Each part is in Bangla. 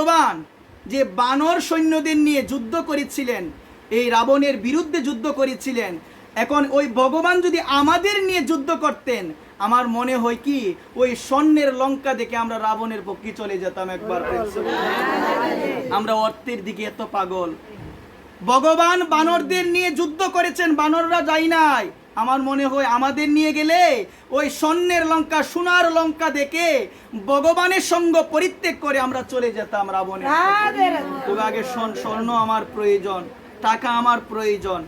ভগবান যে বানর সৈন্যদের নিয়ে যুদ্ধ করেছিলেন, এই রাবণের বিরুদ্ধে যুদ্ধ করেছিলেন, এখন ওই ভগবান যদি আমাদের নিয়ে যুদ্ধ করতেন, আমার মনে হয় কি ওই স্বর্ণের লঙ্কা দেখে আমরা রাবণের পক্ষে চলে যেতাম একবার। আমরা অর্থের দিকে এত পাগল। ভগবান বানরদের নিয়ে যুদ্ধ করেছেন, বানররা যায় নাই। আমার মনে হয় আমাদের নিয়ে গেলে ওই স্বর্ণের লঙ্কা, সোনার লঙ্কা দেখে ভগবানের সঙ্গ পরিত্যাগ করে আমরা চলে যেতাম রাবণের। তবে আগে স্বর্ণ আমার প্রয়োজন, টাকা আমার প্রয়োজন,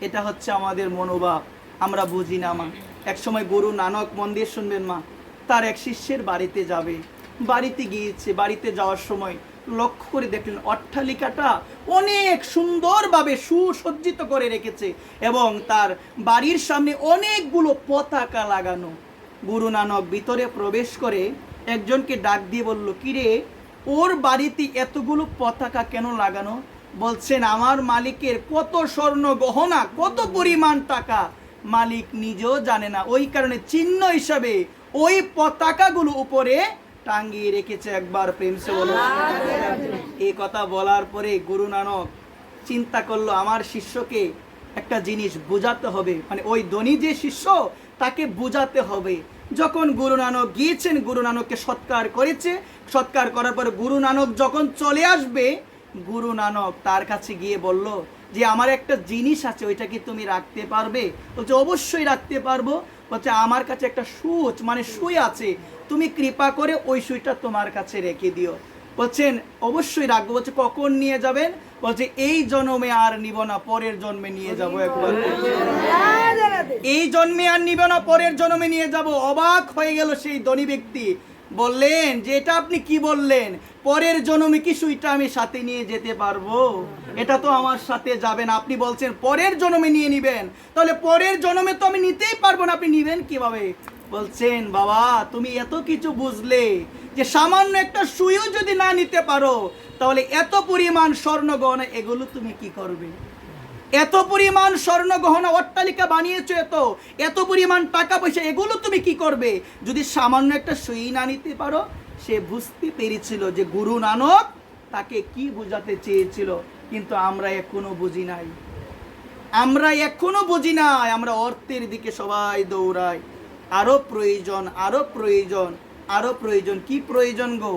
এটা হচ্ছে আমাদের মনোভাব। আমরা বুঝি না মা। এক সময় গুরু নানক, মন্দির শুনবেন মা, তার এক শিষ্যের বাড়িতে যাবে, বাড়িতে গিয়েছে। বাড়িতে যাওয়ার সময় লক্ষ্য করে দেখলেন অট্টালিকাটা অনেক সুন্দরভাবে সুসজ্জিত করে রেখেছে এবং তার বাড়ির সামনে অনেকগুলো পতাকা লাগানো। গুরু নানক ভিতরে প্রবেশ করে একজনকে ডাক দিয়ে বলল, কিরে, ওর বাড়িতে এতগুলো পতাকা কেন লাগানো? বলছেন, আমার মালিকের কত স্বর্ণ গহনা, কত পরিমাণ টাকা মালিক নিজেও জানে না, ওই কারণে চিহ্ন হিসাবে ওই পতাকাগুলো উপরে টাঙ্গিয়ে রেখেছে। একবার প্রেম সে বলো। এই কথা বলার পরে গুরু নানক চিন্তা করলো, আমার শিষ্যকে একটা জিনিস বোঝাতে হবে, মানে ওই ধনী যে শিষ্য তাকে বোঝাতে হবে। যখন গুরু নানক গিয়েছেন, গুরু নানককে সৎকার করেছে। সৎকার করার পর গুরু নানক যখন চলে আসবে, গুরু নানক তার কাছে গিয়ে বলল যে আমার একটা জিনিস আছে, ওইটা কি তুমি রাখতে পারবে? বলছে, অবশ্যই রাখতে পারবো। বলছে, আমার কাছে একটা সুচ, মানে সুই আছে, তুমি কৃপা করে ওই সুইটা তোমার কাছে রেখে দিও। বলছেন, অবশ্যই রাখবো। বলছে, কখন নিয়ে যাবেন? বলছে, এই জন্মে আর নিব না, পরের জন্মে নিয়ে যাবো। একবার এই জন্মে আর নিব না, পরের জন্মে নিয়ে যাব। অবাক হয়ে গেল সেই ধনী ব্যক্তি। বললেন যে, এটা আপনি কি বললেন? পরের জন্মে কি সুইটা আমি সাথে নিয়ে যেতে পারবো? এটা তো আমার সাথে যাবে না। আপনি বলছেন পরের জন্মে নিয়ে নিবেন, তাহলে পরের জন্মে তো আমি নিতেই পারবো না, আপনি নিবেন কিভাবে? বলছেন, বাবা তুমি এত কিছু বুঝলে যে সামান্য একটা সুইও যদি না নিতে পারো, তাহলে এত পরিমাণ স্বর্ণ গহনা এগুলো তুমি কি করবে? এত পরিমাণ স্বর্ণ গহনা, অট্টালিকা বানিয়েছো, এত পরিমাণ টাকা পয়সা, এগুলো তুমি কি করবে যদি সামান্য একটা সুই না নিতে পারো? সে বুঝতে পেরেছিল যে গুরু নানক তাকে কি বোঝাতে চেয়েছিল, কিন্তু আমরা এখনো বুঝি নাই। আমরা অর্থের দিকে সবাই দৌড়াই। আরো প্রয়োজন, আরো প্রয়োজন, আরো প্রয়োজন। কি প্রয়োজন গো?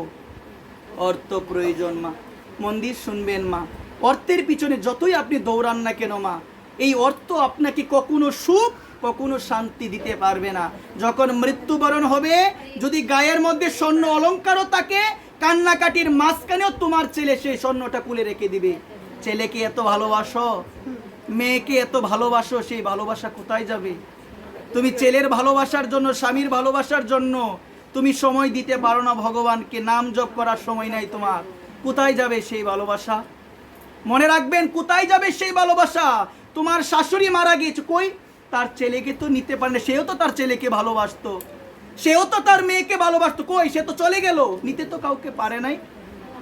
অর্থ প্রয়োজন মা। মন্দির শুনবেন মা, অর্থের পিছনে যতই আপনি দৌড়ান না কেন মা, এই অর্থ আপনাকে কখনো সুখ, কখনো শান্তি দিতে পারবে না। যখন মৃত্যুবরণ হবে, যদি গায়ের মধ্যে স্বর্ণ অলংকারও থাকে, কান্নাকাটির মাঝখানেও তোমার ছেলে সেই স্বর্ণটা খুলে রেখে দিবে। ছেলেকে এত ভালোবাসো, মেয়েকে এত ভালোবাসো, সেই ভালোবাসা কোথায় যাবে? তুমি ছেলের ভালোবাসার জন্য, স্বামীর ভালোবাসার জন্য তুমি সময় দিতে পারো না ভগবানকে, নাম জপ করার সময় নাই তোমার। কোথায় যাবে সেই ভালোবাসা? মনে রাখবেন, কোথায় যাবে সেই ভালোবাসা? তোমার শাশুড়ি মারা গিয়েছে, কই? তার ছেলেকে তো নিতে পারে না, সেও তো তার ছেলেকে ভালোবাসতো, সেও তো তার মেয়েকে ভালোবাসতো, কই? সে তো চলে গেল, নিতে তো কাউকে পারে নাই।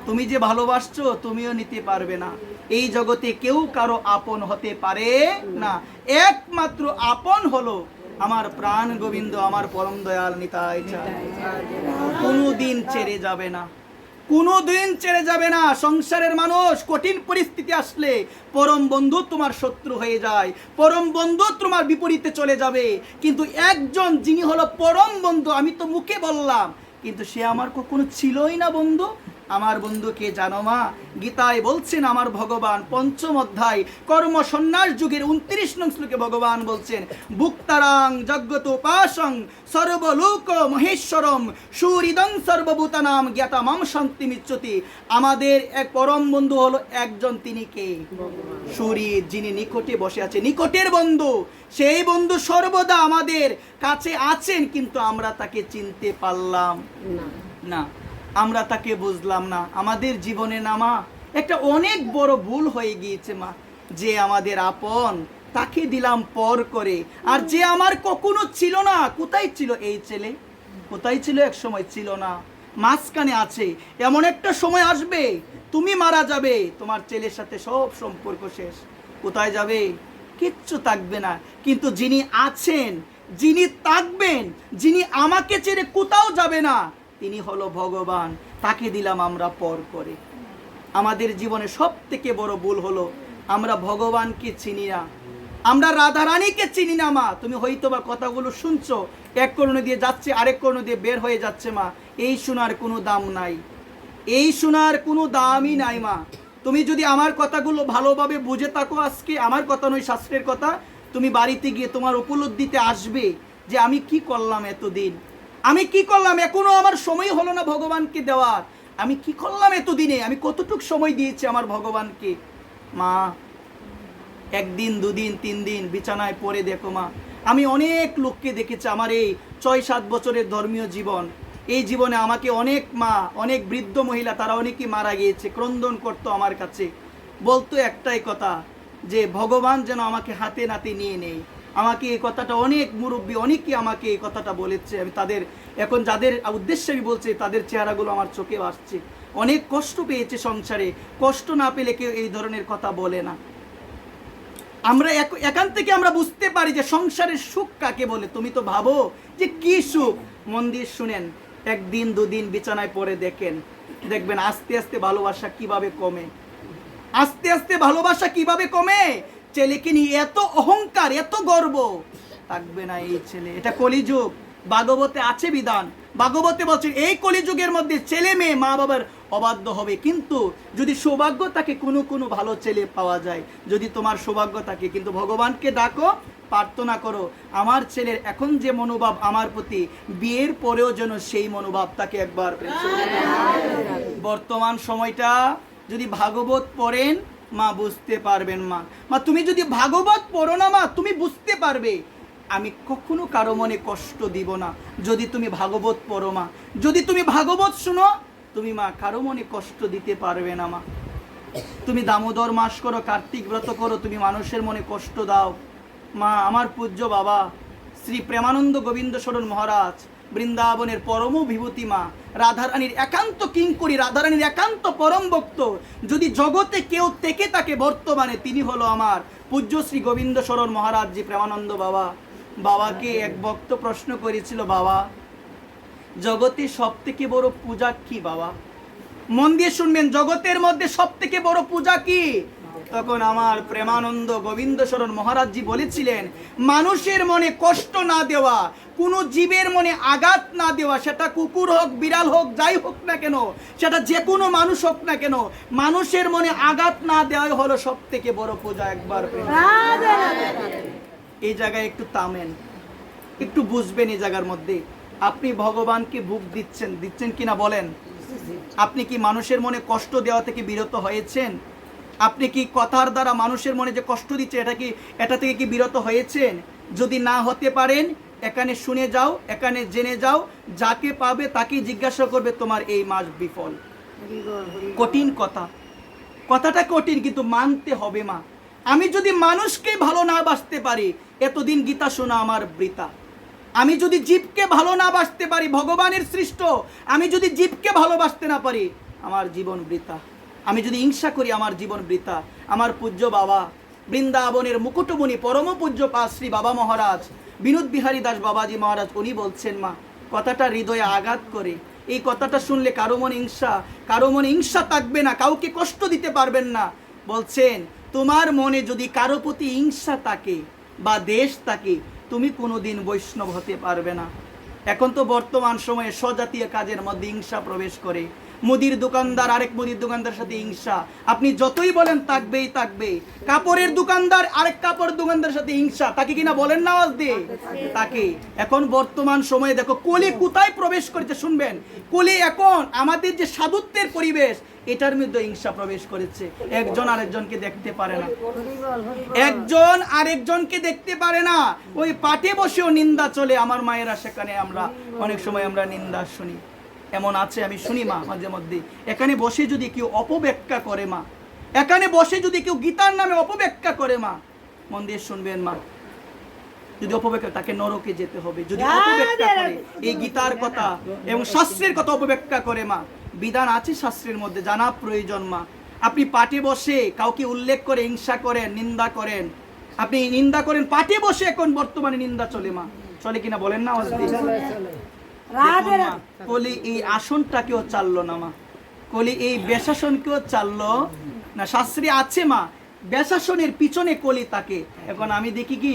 তুমি যে ভালোবাসছো তুমিও নিতে পারবে না। এই জগতে কেউ কারো আপন হতে পারে না, একমাত্র আপন হলো আমার প্রাণ গোবিন্দ, আমার পরম দয়াল নিতাই চাঁদ। কোনোদিন ছেড়ে যাবে না, কোনোদিন ছেড়ে যাবে না। সংসারের মানুষ কঠিন পরিস্থিতি আসলে পরম বন্ধু তোমার শত্রু হয়ে যায়, পরম বন্ধু তোমার বিপরীতে চলে যাবে। কিন্তু একজন যিনি হলো পরম বন্ধু, আমি তো মুখে বললাম, কিন্তু সে আমার কখনো ছিলই না বন্ধু। আমার বন্ধুকে জানো মা? গীতায় বলছেন আমার ভগবান, পঞ্চম অধ্যায় কর্ম সন্ন্যাস যুগের 29 নং শ্লোকে ভগবান বলছেন, ভুক্তারাং জগতোপাসং সর্বলোক মহেশ্বরম সুহৃদং সর্বভূতানাম জ্ঞাতামাম শান্তিমিচ্ছতি। আমাদের এক পরম বন্ধু হলো একজন, তিনি কে? সুহৃদ, যিনি নিকটে বসে আছে, নিকটের বন্ধু। সেই বন্ধু সর্বদা আমাদের কাছে আছেন, কিন্তু আমরা তাকে চিনতে পারলাম না, আমরা তাকে বুঝলাম না। আমাদের জীবনে না মা একটা অনেক বড় ভুল হয়ে গিয়েছে মা, যে আমাদের আপন তাকে দিলাম পর করে, আর যে আমার কখনো ছিল না, কোথায় ছিল এই ছেলে? কোথায় ছিল? এক সময় ছিল না, মাঝখানে আছে। এমন একটা সময় আসবে তুমি মারা যাবে, তোমার ছেলের সাথে সব সম্পর্ক শেষ। কোথায় যাবে? কিচ্ছু থাকবে না। কিন্তু যিনি আছেন, যিনি থাকবেন, যিনি আমাকে ছেড়ে কোথাও যাবে না, তিনি হলো ভগবান। তাকে দিলাম আমরা পর করে। আমাদের জীবনে সব থেকে বড় ভুল হলো আমরা ভগবানকে চিনি না, আমরা রাধারানীকে চিনি না। মা তুমি হয়তো বা কথাগুলো শুনছো, এক কর্ণ দিয়ে যাচ্ছে আরেক কর্ণ দিয়ে বের হয়ে যাচ্ছে। মা এই শোনার কোনো দাম নাই, এই শোনার কোনো দামই নাই। মা তুমি যদি আমার কথাগুলো ভালোভাবে বুঝে থাকো, আজকে আমার কথা নয় শাস্ত্রের কথা, তুমি বাড়িতে গিয়ে তোমার উপলব্ধিতে আসবে যে আমি কি করলাম এতদিন, আমি কি করলাম, এখনো আমার সময় হলো না ভগবানকে দেওয়ার, আমি কি করলাম এতদিনে, আমি কতটুক সময় দিয়েছি আমার ভগবানকে। মা একদিন দুদিন তিন দিন বিছানায় পড়ে দেখো মা, আমি অনেক লোককে দেখেছি আমার এই ৬-৭ বছরের ধর্মীয় জীবন, এই জীবনে আমাকে অনেক মা, অনেক বৃদ্ধ মহিলা তারা অনেকেই মারা গিয়েছে, ক্রন্দন করতো আমার কাছে, বলতো একটাই কথা যে ভগবান যেন আমাকে হাতে নাতে নিয়ে নেই। আমাকে এই কথাটা অনেক মুরব্বী অনেকেই আমাকে এই কথাটা বলেছে, আমি তাদের এখন যাদের উদ্দেশ্যে আমি বলছি তাদের চেহারাগুলো আমার চোখে আসছে, অনেক কষ্ট পেয়েছে সংসারে, কষ্ট না পেলে কেউ এই ধরনের কথা বলে না। আমরা এখান থেকে আমরা বুঝতে পারি যে সংসারের সুখ কাকে বলে। তুমি তো ভাবো যে কি সুখ, মন দিয়ে শুনেন, একদিন দুদিন বিছানায় পড়ে দেখেন, দেখবেন আস্তে আস্তে ভালোবাসা কিভাবে কমে, আস্তে আস্তে ভালোবাসা কিভাবে কমে। ছেলেকে নিয়ে এত অহংকার এত গর্ব থাকবে না এই ছেলে, এটা কলিযুগ। ভাগবতে আছে বিধান, ভাগবতে বলছেন এই কলিযুগের মধ্যে ছেলে মেয়ে মা বাবার অবাধ্য হবে, কিন্তু যদি সৌভাগ্য থাকে কোনো ভালো ছেলে পাওয়া যায়, যদি তোমার সৌভাগ্য থাকে। কিন্তু ভগবানকে ডাকো, প্রার্থনা করো আমার ছেলের এখন যে মনোভাব আমার প্রতি, বিয়ের পরেও যেন সেই মনোভাব তাকে একবার। বর্তমান সময়টা যদি ভাগবত পড়েন মা বুঝতে পারবেন। মা তুমি যদি ভাগবত পড়ো না মা, তুমি বুঝতে পারবে আমি কখনো কারো মনে কষ্ট দিব না যদি তুমি ভাগবত পড়ো মা, যদি তুমি ভাগবত শুনো তুমি মা কারো মনে কষ্ট দিতে পারবে না। মা তুমি দামোদর মাস করো, কার্তিক ব্রত করো, তুমি মানুষের মনে কষ্ট দাও। মা আমার পূজ্য বাবা শ্রী প্রেমানন্দ গোবিন্দ শরণ মহারাজ, বৃন্দাবনের পরম বিভূতি মা, রাধারানীর একান্ত কিঙ্করী, রাধারানীর একান্ত পরম ভক্ত, যদি জগতে কেউ থেকে থাকে বর্তমানে তিনি হলো আমার পূজ্য শ্রী গোবিন্দ শরণ মহারাজ জি প্রেমানন্দ বাবা। বাবাকে এক ভক্ত প্রশ্ন করেছিল, বাবা জগতে সব থেকে বড় পূজা কি বাবা? মন দিয়ে শুনবেন, জগতের মধ্যে সব থেকে বড় পূজা কি? তখন আমার প্রেমানন্দ গোবিন্দ শরণ মহারাজজি বলেছিলেন, মানুষের মনে কষ্ট না দেওয়া, কোনো জীবের মনে আঘাত না দেওয়া, সেটা কুকুর হোক বিড়াল হোক যাই হোক না কেন, সেটা যে কোনো মানুষ হোক না কেন, মানুষের মনে আঘাত না দেওয়াই হলো সব থেকে বড় পূজা। একবার এই জায়গায় একটু থামেন, একটু বুঝবেন এই জায়গার মধ্যে আপনি ভগবানকে ভোগ দিচ্ছেন কিনা বলেন? আপনি কি মানুষের মনে কষ্ট দেওয়া থেকে বিরত হয়েছেন? আপনি কি কথার দ্বারা মানুষের মনে যে কষ্ট দিচ্ছে এটা থেকে কি বিরত হয়েছেন? যদি না হতে পারেন এখানে শুনে যাও, এখানে জেনে যাও, যাকে পাবে তাকে জিজ্ঞাসা করবে তোমার এই মাস বিফল। কঠিন কথাটা কঠিন, কিন্তু মানতে হবে মা। আমি যদি মানুষকে ভালো না বাসতে পারি, এতদিন গীতা শোনা আমার বৃথা। আমি যদি জীবকে ভালো না বাসতে পারি, ভগবানের সৃষ্ট আমি যদি জীবকে ভালোবাসতে না পারি, আমার জীবন বৃথা। আমি যদি হিংসা করি, আমার জীবন বৃথা। আমার পূজ্য বাবা বৃন্দাবনের মুকুটমণি পরম পূজ্য পা শ্রী বাবা মহারাজ বিনোদ বিহারী দাস বাবাজি মহারাজ, উনি বলছেন মা, কথাটা হৃদয়ে আঘাত করে। এই কথাটা শুনলে কারো মনে হিংসা থাকবে না, কাউকে কষ্ট দিতে পারবেন না। বলছেন তোমার মনে যদি কারো প্রতি হিংসা থাকে বা দেশ থাকে, তুমি কোনোদিন বৈষ্ণব হতে পারবে না। এখন তো বর্তমান সময়ে স্বজাতীয় কাজের মধ্যে হিংসা প্রবেশ করে। মুদির দোকানদার আরেক মুদির দোকানদার সাথে হিংসা, আপনি যতই বলেন থাকবে। কাপড়ের দোকানদার আরেক কাপড় দোকানদার সাথে হিংসা, তাকে কিনা বলেন না আওয়াজ দিয়ে তাকে। এখন বর্তমান সময়ে দেখো কলি কোথায় প্রবেশ করেছে শুনবেন। কলি এখন আমাদের যে সাধুত্বের পরিবেশ, এটার মধ্যে হিংসা প্রবেশ করেছে। একজন আরেকজনকে দেখতে পারে না, একজন আরেকজনকে দেখতে পারে না। ওই পাটে বসেও নিন্দা চলে। আমার মায়েরা সেখানে আমরা অনেক সময় আমরা নিন্দা শুনি, এমন আছে আমি শুনি মা মাঝে মধ্যে। এখানে বসে যদি কেউ অপব্যাখ্যা করে মা, এখানে বসে যদি কেউ গীতার নামে অপব্যাখ্যা করে মা, মন দিয়ে শুনবেন মা, যদি অপব্যাখ্যা তাকে নরকে যেতে হবে। যদি অপব্যাখ্যা করে এই গীতার কথা এবং শাস্ত্রের কথা অপব্যাখ্যা করে মা, বিধান আছে শাস্ত্রের মধ্যে, জানা প্রয়োজন মা। আপনি পাটে বসে কাউকে উল্লেখ করে হিংসা করেন, নিন্দা করেন, আপনি নিন্দা করেন পাটে বসে। এখন বর্তমানে নিন্দা চলে মা, চলে কিনা বলেন না? বলি এই আসনটা কেউ চাললো না মা, কলি এই বেশাসনকেও চাললো না, শাস্ত্রে আছে মা বেশাসনের পিছনে কলি তাকে। এখন আমি দেখি কি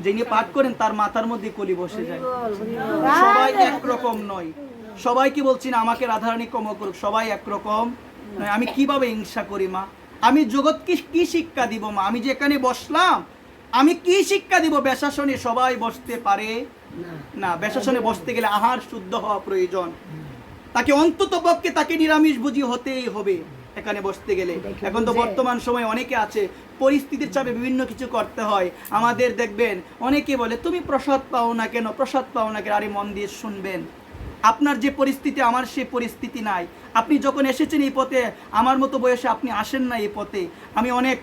যিনি পাঠ করেন তার মাথার মধ্যে কলি বসে যায়। সবাই একরকম নয়, সবাইকে বলছি না আমাকে রাধারানী ক্ষমা করুক, সবাই একরকম নয়। আমি কিভাবে হিংসা করি মা? আমি জগৎকে কি শিক্ষা দিব মা? আমি যেখানে বসলাম আমি কি শিক্ষা দিব? বেশাসনে সবাই বসতে পারে না, বেশাসনে বসতে গেলে আহার শুদ্ধ হওয়া প্রয়োজন, তাকে অন্তত পক্ষে তাকে নিরামিষ ভোজী হতেই হবে এখানে বসতে গেলে। এখন তো বর্তমান সময় অনেকে আছে পরিস্থিতির চাপে বিভিন্ন কিছু করতে হয়। আমাদের দেখবেন অনেকে বলে তুমি প্রসাদ পাও না কেন, প্রসাদ পাও না কেন? আরে মন দিয়ে শুনবেন, আপনার যে পরিস্থিতি আমার সেই পরিস্থিতি নাই। আপনি যখন এসেছেন এই পথে, আমার মতো বয়সে আপনি আসেন না এই পথে। আমি অনেক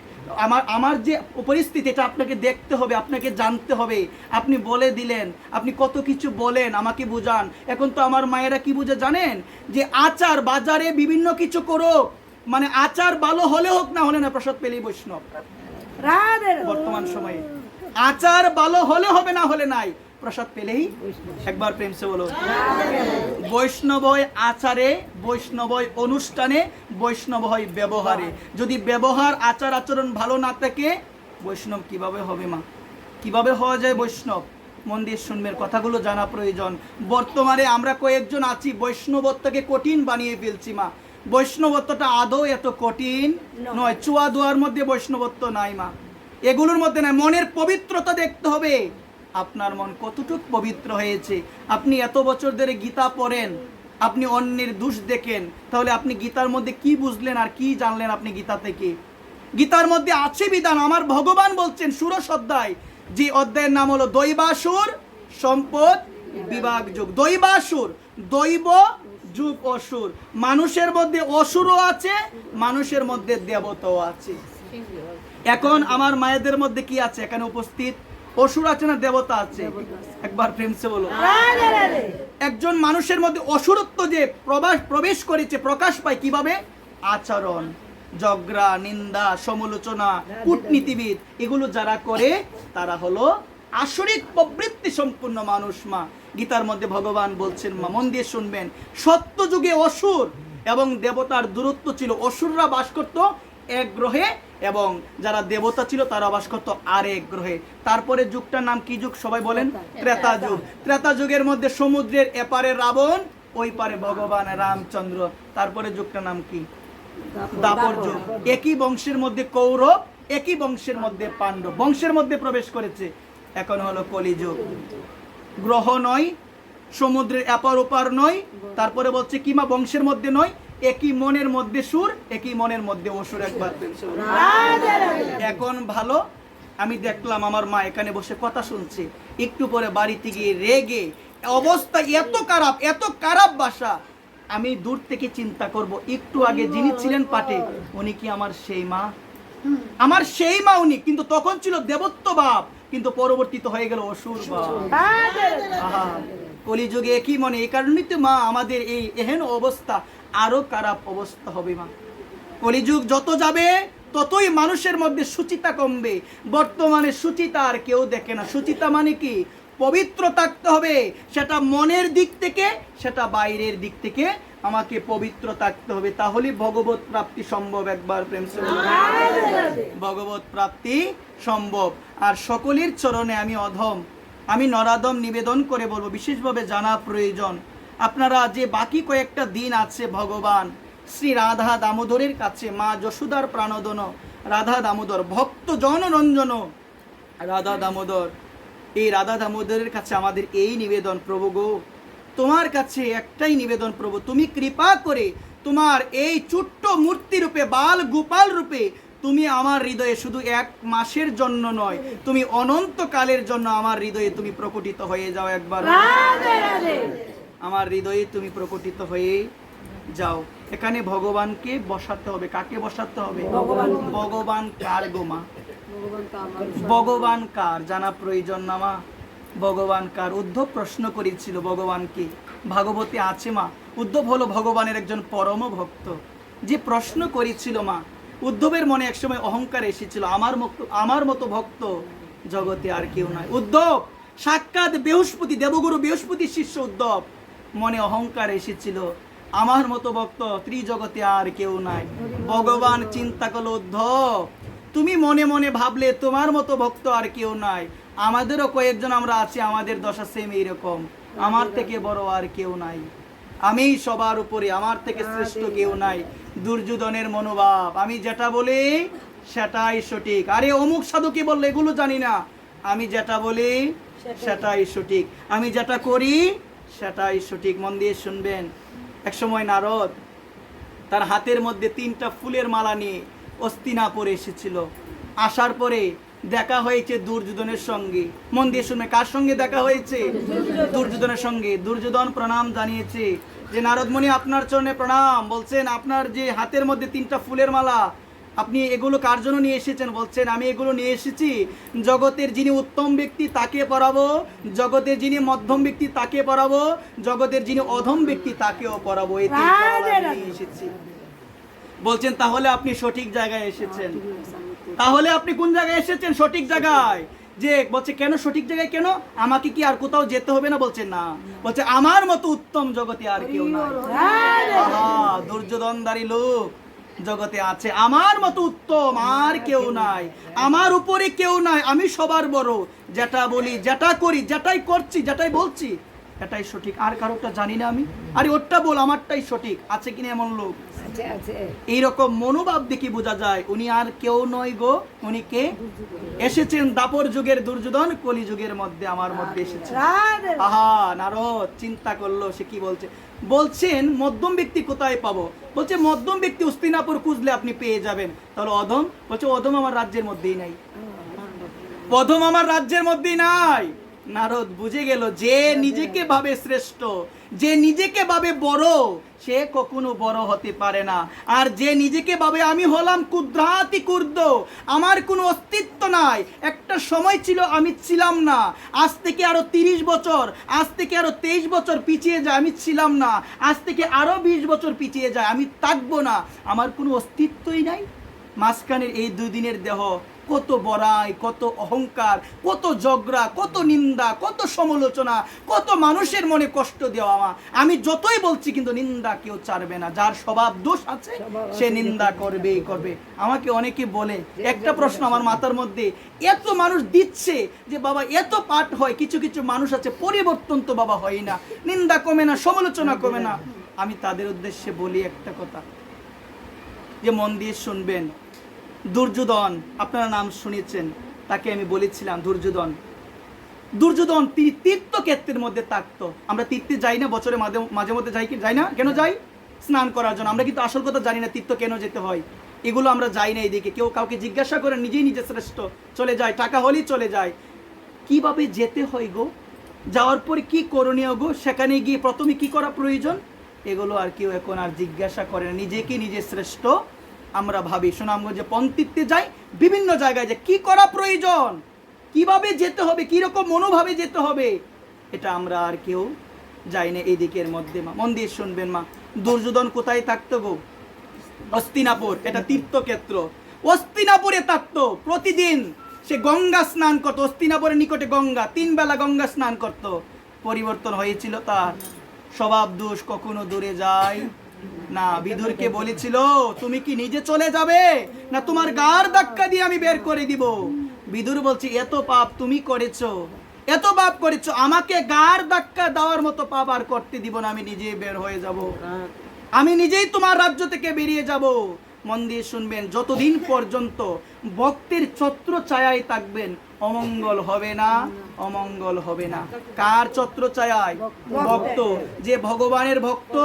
আমার যে পরিস্থিতি এটা আপনাকে দেখতে হবে, আপনাকে জানতে হবে। আপনি বলে দিলেন, আপনি কত কিছু বলেন, আমাকে বুঝান। এখন তো আমার মায়েরা কি বুঝে জানেন, যে আচার বাজারে বিভিন্ন কিছু করো, মানে আচার ভালো হলে হোক না হলে না, প্রসাদ পেলেই বৈষ্ণব। বর্তমান সময়ে আচার ভালো হলে হবে না হলে নাই, প্রসাদ পেলেই একবার প্রেম সে বলো বৈষ্ণব হয় আচারে, বৈষ্ণব হয় অনুষ্ঠানে, বৈষ্ণব হয় ব্যবহারে। যদি ব্যবহার আচার আচরণ ভালো না থাকে বৈষ্ণব কিভাবে হবে মা? কিভাবে হওয়া যায় বৈষ্ণব? মন দিয়ে শুনবেন, কথাগুলো জানা প্রয়োজন। বর্তমানে আমরা কয়েকজন আছি বৈষ্ণবত্বকে কঠিন বানিয়ে ফেলছি মা। বৈষ্ণবত্বটা আদৌ এত কঠিন নয়। চুয়া দোয়ার মধ্যে বৈষ্ণবত্ব নাই মা, এগুলোর মধ্যে নাই। মনের পবিত্রতা দেখতে হবে, আপনার মন কতটুক পবিত্র হয়েছে। আপনি এত বছর ধরে গীতা পড়েন, আপনি অন্যের দোষ দেখেন, তাহলে আপনি গীতার মধ্যে কি বুঝলেন আর কি জানলেন আপনি গীতা থেকে? গীতার মধ্যে আছে বিধান। আমার ভগবান বলছেন ষোড়শ অধ্যায়, যে অধ্যায়ের নাম হলো দৈবাসুর সম্পদ বিভাগ যুগ। দৈবাসুর, দৈব যুগ অসুর। মানুষের মধ্যে অসুরও আছে, মানুষের মধ্যে দেবতাও আছে। এখন আমার মায়েদের মধ্যে কি আছে এখানে উপস্থিত? অসুর আছে না দেবতা আছে? একবার প্রেম সে বলো। একজন মানুষের মধ্যে অসুরত্ব যে প্রবেশ করেছে, প্রকাশ পায় কিভাবে? আচরণ, ঝগড়া, নিন্দা, সমালোচনা, কূটনীতিবিদ, এগুলো যারা করে তারা হলো আসরিক প্রবৃত্তি সম্পূর্ণ মানুষ মা। গীতার মধ্যে ভগবান বলছেন মা, মন দিয়ে শুনবেন, সত্য যুগে অসুর এবং দেবতার দূরত্ব ছিল। অসুররা বাস করত এক গ্রহে এবং যারা দেবতা ছিল তারা বাস করত আরেক গ্রহে। তারপরে যুগটার নাম কি যুগ সবাই বলেন? ত্রেতা যুগ। ত্রেতা যুগের মধ্যে সমুদ্রের এপারে রাবণ, ওই পারে ভগবান রামচন্দ্র। তারপরে যুগটার নাম কি? দাপর যুগ। একই বংশের মধ্যে কৌরব, একই বংশের মধ্যে পাণ্ডব, বংশের মধ্যে প্রবেশ করেছে। এখন হলো কলিযুগ। গ্রহ নয়, সমুদ্রের এপার ওপার নয়, তারপরে বলছে কি মা বংশের মধ্যে নয়, একই মনের মধ্যে সুর, একই মনের মধ্যে অসুর। একবার এখন ভালো, আমি দেখলাম আমার মা এখানে বসে কথা শুনছে, একটু পরে বাড়িতে গিয়ে রেগে অবস্থা এত খারাপ, এত খারাপ ভাষা। আমি দূর থেকে চিন্তা করব, একটু আগে যিনি ছিলেন পাটে উনি কি আমার সেই মা? আমার সেই মা উনি, কিন্তু তখন ছিল দেবত্ব ভাব, কিন্তু পরবর্তীত হয়ে গেল অসুর ভাব। কলিযুগে একই মনে, এই কারণেই তো মা আমাদের এই এহেন অবস্থা, আরো খারাপ অবস্থা হবে মা। কলিযুগ যত যাবে ততই মানুষের মধ্যে সুচিতা কমবে। বর্তমানে সুচিতা আর কেউ দেখে না। সুচিতা মানে কি? পবিত্র থাকতে হবে, সেটা মনের দিক থেকে, সেটা বাইরের দিক থেকে আমাকে পবিত্র থাকতে হবে, তাহলে ভগবত প্রাপ্তি সম্ভব। একবার প্রেম সে ভগবত প্রাপ্তি সম্ভব। আর সকলের চরণে আমি অধম, আমি নরাধম নিবেদন করে বলবো, বিশেষভাবে জানা প্রয়োজন, আপনারা যে বাকি কয়েকটা দিন আছে ভগবান শ্রী রাধা দামোদরের কাছে, মা যশোদার প্রাণদন রাধা দামোদর, ভক্ত জনরঞ্জন রাধা দামোদর, এই রাধা দামোদরের কাছে আমাদের এই নিবেদন, প্রভু গো তোমার কাছে একটাই নিবেদন, প্রভু তুমি কৃপা করে তোমার এই ছোট্ট মূর্তি রূপে, বাল গোপাল রূপে তুমি আমার হৃদয়ে শুধু এক মাসের জন্য নয়, তুমি অনন্তকালের জন্য আমার হৃদয়ে তুমি প্রকটিত হয়ে যাও। একবার আমার হৃদয়ে তুমি প্রকটিত হয়ে যাও। এখানে ভগবানকে বসাতে হবে। কাকে বসাতে হবে? ভগবান কার গো মা? ভগবান কার জানা প্রয়োজন না মা? ভগবান কার? উদ্ধব প্রশ্ন করেছিল ভগবানকে, ভাগবতে আছে মা। উদ্ধব হলো ভগবানের একজন পরম ভক্ত, যে প্রশ্ন করেছিল মা। উদ্ধবের মনে একসময় অহংকার এসেছিল, আমার মতো ভক্ত জগতে আর কেউ নয়। উদ্ধব সাক্ষাৎ বৃহস্পতি, দেবগুরু বৃহস্পতির শিষ্য উদ্ধব, মনে অহংকার এসেছিল। আমার মতো ভক্ত ত্রিজগতে আর কেউ নাই। ভগবান চিন্তা করলো, উদ্ধব তুমি মনে মনে ভাবলে তোমার মতো ভক্ত আর কেউ নাই, আমাদেরও কয়েকজন আমরা আছি, আমাদের দশা সেম এইরকম, আমার থেকে বড় আর কেউ নাই, আমিই সবার উপরে, আমার থেকে শ্রেষ্ঠ কেউ নাই। দুর্যোধনের মনোভাব, আমি যেটা বলি সেটাই সঠিক। আরে অমুক সাধু কি বললো এগুলো জানি না, আমি যেটা বলি সেটাই সঠিক, আমি যেটা করি সেটাই সঠিক। মন দিয়ে শুনবেন। এক সময় নারদ তার হাতের মধ্যে 3টা ফুলের মালা নিয়ে হস্তিনাপুরে এসেছিল। আসার পরে দেখা হয়েছে দুর্যোধনের সঙ্গে। মন দিয়ে শুনবে, কার সঙ্গে দেখা হয়েছে? দুর্যোধনের সঙ্গে। দুর্যোধন প্রণাম জানিয়েছে যে নারদ মুনি আপনার চরণে প্রণাম। বলছেন আপনার যে হাতের মধ্যে 3টা ফুলের মালা, আপনি এগুলো কার জন্য নিয়ে এসেছেন? বলছেন আমি এগুলো নিয়ে এসেছি জগতের যিনি উত্তম ব্যক্তি তাকে পরাবো, জগতের যিনি মধ্যম ব্যক্তি তাকে পরাবো, জগতের যিনি অধম ব্যক্তি তাকেও পরাবো, এই 3টা মালা নিয়ে এসেছি। বলছেন তাহলে আপনি সঠিক জায়গায় এসেছেন। তাহলে আপনি কোন জায়গায় এসেছেন? সঠিক জায়গায়। যে বলছে কেন সঠিক জায়গায় কেন? আমাকে কি আর কোথাও যেতে হবে না? বলছে না, বলছে আমার মতো উত্তম জগতে আর কেউ নাই। আহা, দুর্যোধনধারী লোক জগতে আছে, আমার মতো উত্তম আর কেউ নাই, আমার উপরে কেউ নাই, আমি সবার বড়, যেটা বলি যেটা করি যেটাই করছি যেটাই বলছি এটাই সঠিক, আর কারোটা জানি না আমি, আরে ওরটা বল আমারটাই সঠিক। আছে কিনা এমন লোক? এইরকম মনোভাব দেখি বোঝা যায় উনি আর কেউ নয় গো। উনি কে? এসেছেন দাপর যুগের দুর্যোধন, কলি যুগের মধ্যে আমার মধ্যে এসেছে। আহা, নারদ চিন্তা করলো সে কি বলছে। বলছেন মধ্যম ব্যক্তি কোথায় পাবো? বলছে মধ্যম ব্যক্তি হস্তিনাপুর খুঁজলে আপনি পেয়ে যাবেন। তাহলে অধম? বলছে অধম আমার রাজ্যের মধ্যেই নাই, অধম আমার রাজ্যের মধ্যেই নাই। নারদ বুঝে গেল যে নিজেকে ভাবে শ্রেষ্ঠ, যে নিজেকে ভাবে বড়, সে কখনো বড় হতে পারে না। আর যে নিজেকে ভাবে আমি হলাম ক্ষুদ্রাতি ক্ষুদ্র, আমার কোনো অস্তিত্ব নাই, একটা সময় ছিল আমি ছিলাম না, আজ থেকে আরো 30 বছর, আজ থেকে আরো 23 বছর পিছিয়ে যায় আমি ছিলাম না, আজ থেকে আরো 20 বছর পিছিয়ে যায় আমি থাকবো না, আমার কোনো অস্তিত্বই নাই। মাঝখানের এই 2 দিনের দেহ কত বড়াই, কত অহংকার, কত ঝগড়া, কত নিন্দা, কত সমালোচনা, কত মানুষের মনে কষ্ট দেওয়া। আমি যতই বলছি কিন্তু নিন্দা কেউ ছাড়বে না। যার স্বভাব দোষ আছে সে নিন্দা করবেই করবে। আমাকে অনেকে বলে, একটা প্রশ্ন আমার মাথার মধ্যে, এত মানুষ দিচ্ছে যে বাবা এত পাঠ হয়, কিছু কিছু মানুষ আছে পরিবর্তন তো বাবা হয় না, নিন্দা কমে না, সমালোচনা কমে না। আমি তাদের উদ্দেশ্যে বলি একটা কথা, যে মন দিয়ে শুনবেন। দুর্যোধন আপনারা নাম শুনেছেন, তাকে আমি বলেছিলাম দুর্যোধন তিনি তীর্থক্ষেত্রের মধ্যে থাকতো। আমরা তীর্থে যাই না? বছরে মাঝে মধ্যে যাই কি যাই না? কেন যাই? স্নান করার জন্য। আমরা কিন্তু আসল কথা জানি না তীর্থ কেন যেতে হয়, এগুলো আমরা যাই না। এইদিকে কেউ কাউকে জিজ্ঞাসা করে নিজেই নিজে শ্রেষ্ঠ চলে যায়, টাকা হলেই চলে যায়। কিভাবে যেতে হয় গো? যাওয়ার পরে কি করণীয় গো? সেখানে গিয়ে প্রথমে কি করা প্রয়োজন? এগুলো আর কেউ এখন আর জিজ্ঞাসা করে না। নিজেকে নিজে শ্রেষ্ঠ আমরা ভাবি। সুনামগঞ্জে পন্থীতে যাই, বিভিন্ন জায়গায় যে কি করা প্রয়োজন, কিভাবে যেতে হবে, কিরকম মনোভাবে যেতে হবে, এটা আমরা আর কেউ যাই না এই দিকের মধ্যে। মা মন দিয়ে শুনবেন মা, দুর্যোধন কোথায় থাকতো গো? হস্তিনাপুর, এটা তীর্থক্ষেত্র। হস্তিনাপুরে থাকতো, প্রতিদিন সে গঙ্গা স্নান করতো। হস্তিনাপুরের নিকটে গঙ্গা, 3 বেলা গঙ্গা স্নান করতো। পরিবর্তন হয়েছিল তার স্বভাব দোষ কখনো দূরে যায় না। বিদুরকে বলেছিল তুমি কি নিজে চলে যাবে না তোমার গার ধাক্কা দিয়ে আমি বের করে দিব? বিদুর বলছে এত পাপ তুমি করেছো, এত পাপ করেছো, আমাকে গার ধাক্কা দেওয়ার মতো পাপ আর করতে দিব না, আমি নিজেই বের হয়ে যাব, আমি নিজেই তোমার রাজ্য থেকে বেরিয়ে যাব। মন দিয়ে শুনবেন, যতদিন পর্যন্ত ভক্তের ছত্র ছায়ায় থাকবেন অমঙ্গল হবে না, অমঙ্গল হবে না। কার ছত্র ছায়ায়? ভক্ত। যে ভগবানের ভক্ত,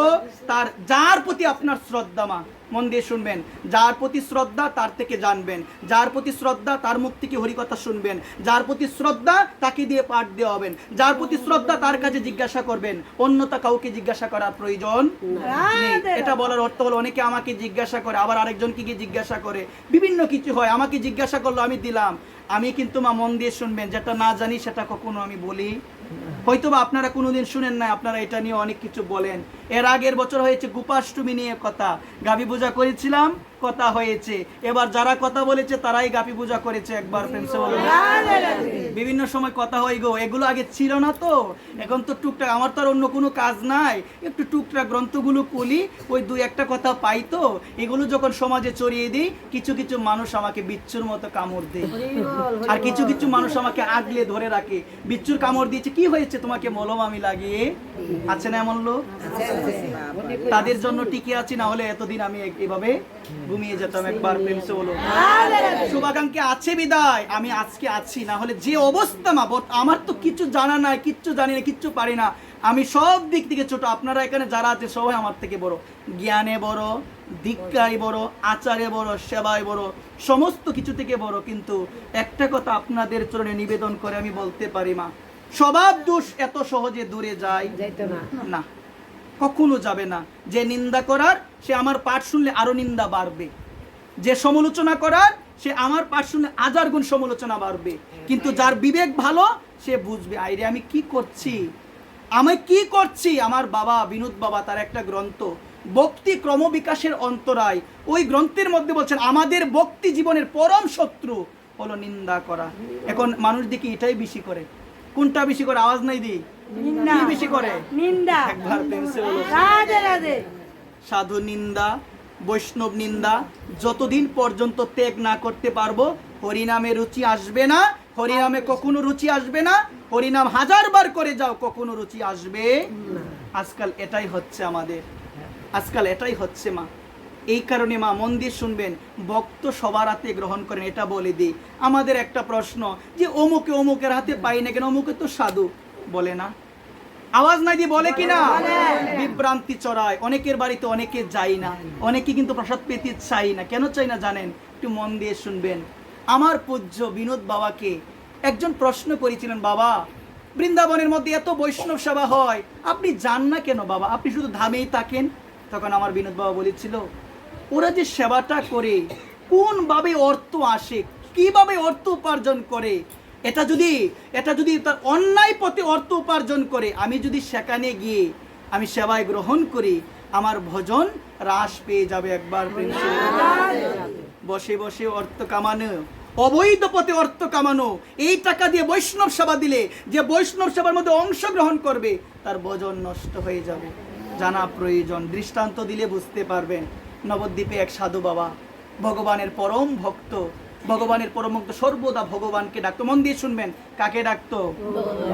তার যার প্রতি আপনার শ্রদ্ধা, মা মন দিয়ে শুনবেন, যার প্রতি শ্রদ্ধা তার থেকে জানবেন, যার প্রতি শ্রদ্ধা তার মুখ থেকে হরিকথা শুনবেন, যার প্রতি শ্রদ্ধা তাকে দিয়ে পাঠ দেওয়া হবেন, যার প্রতি শ্রদ্ধা তার কাছে জিজ্ঞাসা করবেন, অন্যতা কাউকে জিজ্ঞাসা করার প্রয়োজন নেই। এটা বলার অর্থ হলো অনেকে আমাকে জিজ্ঞাসা করে, আবার আরেকজনকে গিয়ে জিজ্ঞাসা করে, বিভিন্ন কিছু হয়। আমাকে জিজ্ঞাসা করলো আমি দিলাম। আমি কিন্তু মা মন দিয়ে শুনবেন, যেটা না জানি সেটা কখনো আমি বলি। হয়তোবা আপনারা কোনোদিন শুনেন না, আপনারা এটা নিয়ে অনেক কিছু বলেন। এর আগের বছর হয়েছে গোপাষ্টমী নিয়ে কথা, গাভী পূজা করেছিলাম, কথা হয়েছে। এবার যারা কথা বলেছে তারাই গাপি পূজা করেছে। একবার প্রেমসে বলো। বিভিন্ন সময় কথা হয় গো, এগুলো আগে ছিল না তো, এখন তো টুকটাক, আমার তো আর অন্য কোনো কাজ নাই, একটু টুকটাক গ্রন্থগুলো খুলি, ওই দুই একটা কথা পাই তো, এগুলো যখন সমাজে ছড়িয়ে দিই, কিছু কিছু মানুষ আমাকে বিচ্ছুর মতো কামড় দেয়, আর কিছু কিছু মানুষ আমাকে আগলে ধরে রাখে। বিচ্ছুর কামড় দিয়েছে, কি হয়েছে তোমাকে মলম আমি লাগিয়ে, আছে না এমন লোক? তাদের জন্য টিকে আছি, না হলে এতদিন আমি এভাবে ঘুমিয়ে যেতাম। একবার প্রেমসে বলো। শুভাকাঙ্ক্ষী আছে বিদায় আমি আজকে আছি, না হলে যে অবস্থা মা, আমার তো কিছু জানা নাই, কিচ্ছু জানি না, কিচ্ছু পারি না, আমি সব দিক থেকে ছোট। আপনারা এখানে যারা আছে সবাই আমার থেকে বড়, জ্ঞানে বড়, দীক্ষায় বড়, আচারে বড়, সেবায় বড়, সমস্ত কিছু থেকে বড়। কিন্তু একটা কথা আপনাদের চরণে নিবেদন করে আমি বলতে পারি মা, স্বভাব দোষ এত সহজে দূরে যায় না, কখনো যাবে না। যে নিন্দা করার সে আমার পাঠ শুনলে আরো নিন্দা বাড়বে, যে সমালোচনা করার সে আমার পাঠ শুনলে 1000 গুণ সমালোচনা বাড়বে। কিন্তু যার বিবেক ভালো সে বুঝবে, আইরে আমি কি করছি, আমি কি করছি। আমার বাবা বিনোদ বাবা, তার একটা গ্রন্থ ভক্তি ক্রমবিকাশের অন্তরায়, ওই গ্রন্থের মধ্যে বলছেন আমাদের ভক্তি জীবনের পরম শত্রু হলো নিন্দা করা। এখন মানুষ দেখি এটাই বেশি করে, কোনটা বেশি করে? আওয়াজ নাই দি, কি বেশি করে? নিন্দা। একবার প্রেমসে বলো। রাধে রাধে। সাধু নিন্দা, বৈষ্ণব নিন্দা যতদিন পর্যন্ত ত্যাগ না করতে পারবো, হরিনামে রুচি আসবে না, হরিনামে কখনো রুচি আসবে না। হরিনাম 1000 বার করে যাও, কখনো রুচি আসবে না। আজকাল এটাই হচ্ছে আমাদের, আজকাল এটাই হচ্ছে মা। এই কারণে মা মন দিয়ে শুনবেন, ভক্ত সবার হাতে গ্রহণ করেন, এটা বলে দিই। আমাদের একটা প্রশ্ন যে অমুকে অমুকের হাতে পাই না কেন, অমুকে তো সাধু, বলে না? আওয়াজ নাই দিয়ে বলে কি না? বিভ্রান্তি চড়ায়, অনেকের বাড়িতে অনেকে যাই না, অনেকে কিন্তু প্রসাদ পেতে চাই না। কেন চাই না জানেন? একটু মন দিয়ে শুনবেন। আমার পূজ্য বিনোদ বাবাকে একজন প্রশ্ন করেছিলেন, বাবা বৃন্দাবনের মধ্যে এত বৈষ্ণব সেবা হয়, আপনি যান না কেন বাবা, আপনি শুধু ধামেই থাকেন? তখন আমার বিনোদ বাবা বলেছিল, ওরা যে সেবাটা করে কোন ভাবে অর্থ আসে, কিভাবে অর্থ উপার্জন করে, এটা যদি তার অন্যায় পথে অর্থ উপার্জন করে, আমি যদি সেখানে গিয়ে আমি সেবায় গ্রহণ করি, আমার ভজন হ্রাস পেয়ে যাবে। একবার বসে বসে অর্থ কামানো, অবৈধ পথে অর্থ কামানো, এই টাকা দিয়ে বৈষ্ণব সেবা দিলে, যে বৈষ্ণব সেবার মধ্যে অংশগ্রহণ করবে তার ভজন নষ্ট হয়ে যাবে। জানা প্রয়োজন। দৃষ্টান্ত দিলে বুঝতে পারবেন। নবদ্বীপে এক সাধু বাবা, ভগবানের পরম ভক্ত, ভগবানের পরম ভক্ত, সর্বদা ভগবানকে ডাকতো। মন দিয়ে শুনবেন, কাকে ডাকতো?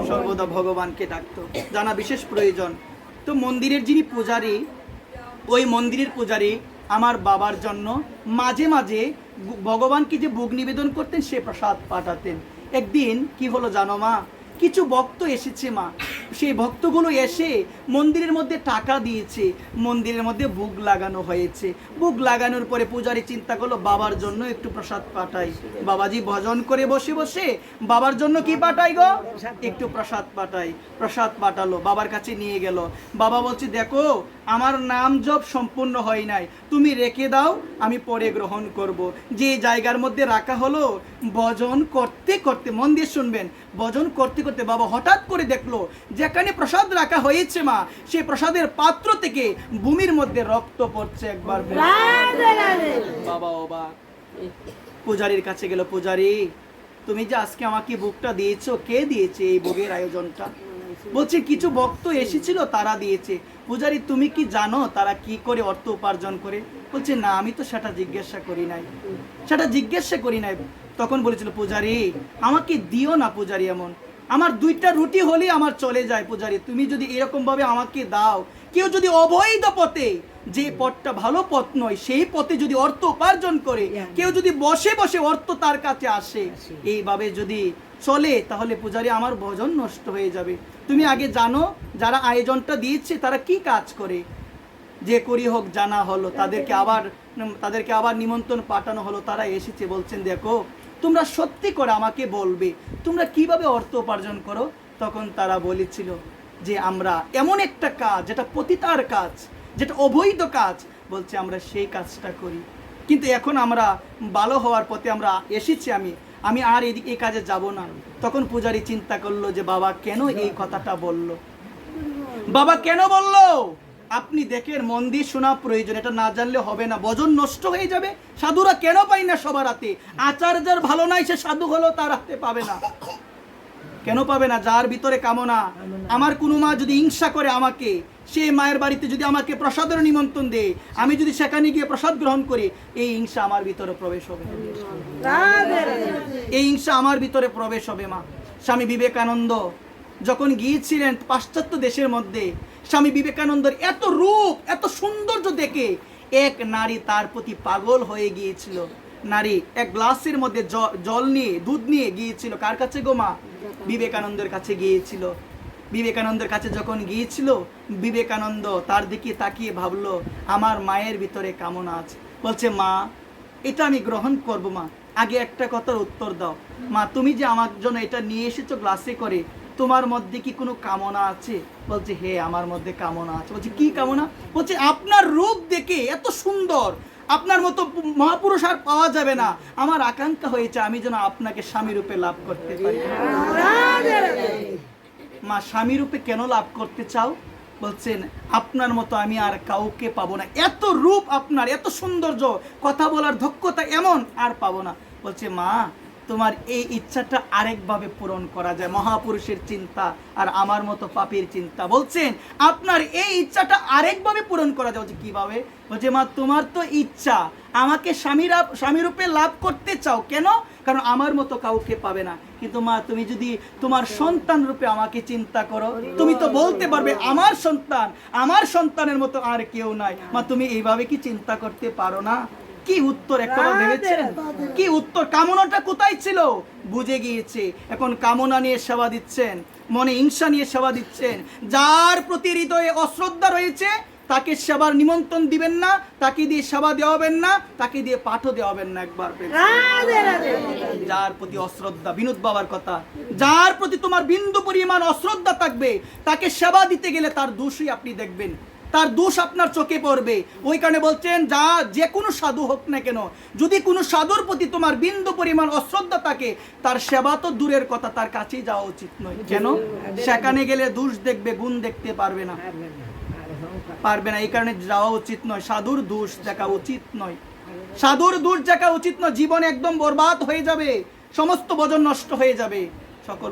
সর্বদা ভগবানকে ডাকতো। জানা বিশেষ প্রয়োজন। তো মন্দিরের যিনি পূজারী, ওই মন্দিরের পূজারী আমার বাবার জন্য মাঝে মাঝে ভগবানকে যে ভোগ নিবেদন করতেন সে প্রসাদ পাঠাতেন। একদিন কি হলো জানো মা, কিছু ভক্ত এসেছে মা, সেই ভক্তগুলো এসে মন্দিরের মধ্যে টাকা দিয়েছে, মন্দিরের মধ্যে ভোগ লাগানো হয়েছে। ভোগ লাগানোর পরে পূজারী চিন্তা করলো বাবার জন্য একটু প্রসাদ পাঠাই। বাবাজি ভজন করে বসে বসে বাবার জন্য কি পাঠাই গো, একটু প্রসাদ পাঠাই। প্রসাদ পাঠালো, বাবার কাছে নিয়ে গেল। বাবা বলছে, দেখো আমার নাম জপ সম্পূর্ণ হয় নাই, তুমি রেখে দাও, আমি পরে গ্রহণ করব। যে জায়গার মধ্যে রাখা হলো, ভজন করতে করতে, মন দিয়ে শুনবেন, ভজন করতে করতে বাবা হঠাৎ করে দেখলো যেখানে প্রসাদ রাখা হয়েছে মা, সেই প্রসাদের পাত্র থেকে ভূমির মধ্যে রক্ত পড়ছে। একবার বাবা অবাক, পূজারীর কাছে গেল, পূজারী তুমি যে আজকে আমাকে ভোগটা দিয়েছো, কে দিয়েছে এই ভোগের আয়োজনটা? বলছে কিছু ভক্ত এসেছিল তারা দিয়েছে। পূজারী তুমি কি জানো তারা কি করে অর্থ উপার্জন করে? বলছে না, আমি তো সেটা জিজ্ঞাসা করি নাই। তখন বলেছিল, পূজারী আমাকে দিও না পূজারী, এমন আমার 2টা রুটি হলেই আমার চলে যায় পূজারী, তুমি যদি এরকম ভাবে আমাকে দাও। কেউ যদি অবৈধ পথে, যে পথটা ভালো পথ নয়, সেই পথে যদি অর্থ উপার্জন করে, কেউ যদি বসে বসে অর্থ তার কাছে আসে, এইভাবে যদি চলে, তাহলে পূজারী আমার ভজন নষ্ট হয়ে যাবে। তুমি আগে জানো যারা আয়োজনটা দিয়েছে তারা কি কাজ করে, যে করি হোক জানা হলো, তাদেরকে আবার নিমন্ত্রণ পাঠানো হলো, তারা এসেছে। বলছেন, দেখো তোমরা সত্যি করে আমাকে বলবে তোমরা কিভাবে অর্থ উপার্জন করো? তখন তারা বলেছিল যে আমরা এমন একটা কাজ, যেটা পতিতার কাজ, যেটা অবৈধ কাজ, বলছে আমরা সেই কাজটা করি। কিন্তু এখন আমরা ভালো হওয়ার পথে আমরা এসেছি, আমি আর এই কাজে যাব না। তখন পূজারী চিন্তা করলো যে বাবা কেন এই কথাটা বলল, বাবা কেন বলল? আপনি দেখেন, মন দিয়ে শোনা প্রয়োজন, এটা না জানলে হবে না, ভজন নষ্ট হয়ে যাবে। সাধুরা কেন পাই না সবার হাতে? আচার্যের ভালো নাই, সে সাধু হলো তার হাতে পাবে না। কেন পাবে না? যার ভিতরে কামনা। আমার কোনো মা যদি হিংসা করে আমাকে, সে মায়ের বাড়িতে যদি আমাকে প্রসাদের নিমন্ত্রণ দেয়, আমি যদি সেখানে গিয়ে প্রসাদ গ্রহণ করি, এই হিংসা আমার ভিতরে প্রবেশ হবে, এই হিংসা আমার ভিতরে প্রবেশ হবে। মা, স্বামী বিবেকানন্দ যখন গিয়েছিলেন পাশ্চাত্য দেশের মধ্যে, স্বামী বিবেকানন্দের এত রূপ, এত সৌন্দর্য দেখে এক নারী তার প্রতি পাগল হয়ে গিয়েছিল। নারী এক গ্লাসের মধ্যে জল নিয়ে, দুধ নিয়ে গিয়েছিল। কার কাছে গো মা? বিবেকানন্দের কাছে গিয়েছিল। বিবেকানন্দের কাছে যখন গিয়েছিল, বিবেকানন্দ তার দিকে তাকিয়ে ভাবলো, আমার মায়ের ভিতরে কামনা আছে। বলছে, মা, এটা আমি গ্রহণ করব। মা, আগে একটা কথার উত্তর দাও। মা, তুমি যে আমার জন্য এটা নিয়ে এসেছো গ্লাসে করে, তোমার মধ্যে কি কোনো কামনা আছে? বলছে, হে, আমার মধ্যে কামনা আছে। বলছে, কি কামনা? বলছে, আপনার রূপ দেখে এত সুন্দর, আপনার মতো মহাপুরুষ আর পাওয়া যাবে না। আমার আকাঙ্ক্ষা হয়েছে আমি যেন আপনাকে স্বামী রূপে লাভ করতে পারি। মা, স্বামী রূপে কেন লাভ করতে চাও? বলছেন, আপনার মতো আমি আর কাউকে পাবো না, এত রূপ আপনার, এত সৌন্দর্য, কথা বলার দক্ষতা এমন আর পাবো না। বলছে, মা, তোমার এই ইচ্ছাটা আরেকভাবে পূরণ করা যায়, মহাপুরুষের চিন্তা আর আমার মতো পাপীর চিন্তা। বলছেন, আপনার এই ইচ্ছাটা আরেকভাবে পূরণ করা যায়। বলছে, কিভাবে? বলছে, মা, তোমার তো ইচ্ছা আমাকে স্বামী রূপে লাভ করতে চাও, কেন? কারণ আমার মতো কাউকে পাবে না। কিন্তু মা, তুমি যদি তোমার সন্তান রূপে আমাকে চিন্তা করো, তুমি তো বলতে পারবে আমার সন্তান, আমার সন্তানের মতো আর কেউ নাই। মা, তুমি এইভাবে কি চিন্তা করতে পারো না? কি উত্তর একটা ভেবেছেন? কি উত্তর? কামনাটা কোথায় ছিল? বুঝে গিয়েছে। এখন কামনা নিয়ে সেবা দিচ্ছেন, মনে হিংসা নিয়ে সেবা দিচ্ছেন। যার প্রতি হৃদয়ে অশ্রদ্ধা রয়েছে তাকে সেবার নিমন্ত্রণ দিবেন না, তাকে দিয়ে সেবা দেওয়াবেন না, তাকে দিয়ে পাঠও দেওয়াবেন না। একবার যার প্রতি অশ্রদ্ধা, বিনোদ বাবার কথা, যার প্রতি তোমার বিন্দু পরিমাণ অশ্রদ্ধা থাকবে, তাকে সেবা দিতে গেলে তার দোষই আপনি দেখবেন, তার দোষ আপনার চোখে পড়বে। ওই কারণে বলছেন, যে কোনো সাধু হোক না কেন, যদি কোনো সাধুর প্রতি তোমার বিন্দু পরিমাণ অশ্রদ্ধা থাকে, তার সেবা তো দূরের কথা, তার কাছেই যাওয়া উচিত নয়। কেন? সেখানে গেলে দোষ দেখবে, গুণ দেখতে পারবে না, পারবে না। এই কারণে যাওয়া উচিত নয়। সাধুর দোষ দেখা উচিত নয়, সাধুর দোষ দেখা উচিত নয়। জীবন একদম বরবাদ হয়ে যাবে, সমস্ত ভজন নষ্ট হয়ে যাবে। সকল